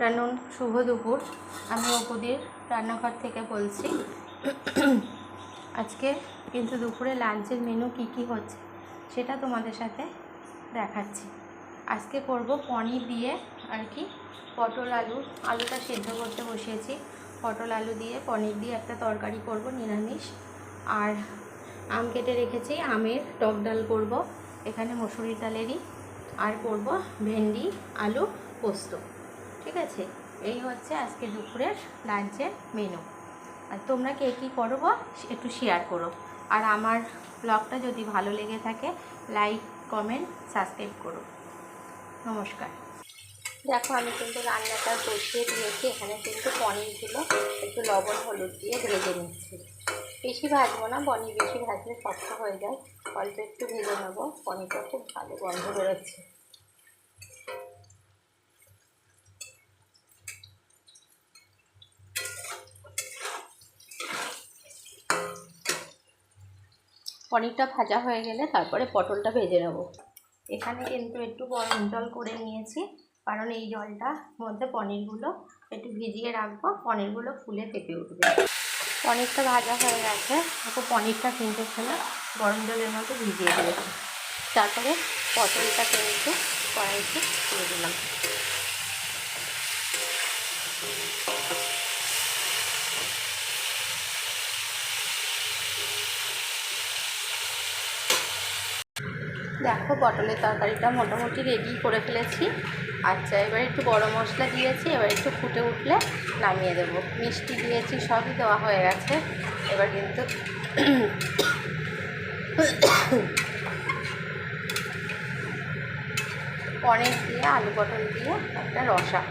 Afternoon, শুভ দুপুর। আমি অপুদির রান্নাঘর থেকে বলছি। আজকে কিন্তু দুপুরে লাঞ্চের মেনু কি হচ্ছে সেটা তোমাদের সাথে দেখাচ্ছি। আজকে করব পনির দিয়ে আর কি পটল আলুটা সেদ্ধ করতে বসিয়েছি। পটল আলু দিয়ে পনির দিয়ে একটা তরকারি করব নিরামিষ। আর আম কেটে রেখেছি, আমের টক ডাল করব, এখানে মসুরির ডালেরই। আর করব ভেন্ডি আলু পোস্ত। ঠিক আছে, এই হচ্ছে আজকে দুপুরের লাঞ্চের মেনু। আর তোমরা কে কী করবো একটু শেয়ার করো। আর আমার ব্লগটা যদি ভালো লেগে থাকে লাইক, কমেন্ট, সাবস্ক্রাইব করো। নমস্কার। দেখো, আমি কিন্তু রান্নাটা বসিয়ে দিয়েছি। এখানে কিন্তু পনিরগুলো একটু লবণ হলুদ দিয়ে ভেজে নিচ্ছি। বেশি ভাজবো না, পনির বেশি ভাজলে শক্ত হয়ে যায়। অল্প একটু ভেজে নেবো। পনিরটা খুব ভালো গন্ধ বেরোচ্ছে। পনিরটা ভাজা হয়ে গেলে তারপরে পটলটা ভেজে নেব। এখানে কিন্তু একটু গরম জল করে নিয়েছি, কারণ এই জলটার মধ্যে পনিরগুলো একটু ভিজিয়ে রাখবো, পনিরগুলো ফুলে ফেটে উঠবে। পনিরটা ভাজা হয়ে গেছে। দেখো, পনিরটা কিন্তু এখানে গরম জলের মধ্যে ভিজিয়ে দিয়েছি। তারপরে পটলটা কিন্তু কড়াইতে দিয়ে দিলাম। দেখো, পটলের তরকারিটা মোটামুটি রেডি করে ফেলেছি। আচ্ছা, এবার একটু গরম মশলা দিয়েছি। এবার একটু ফুটে উঠলে নামিয়ে দেবো। মিষ্টি দিয়েছি, সবই দেওয়া হয়ে গেছে। এবার কিন্তু পনির দিয়ে আলু পটল দিয়ে একটা রসা।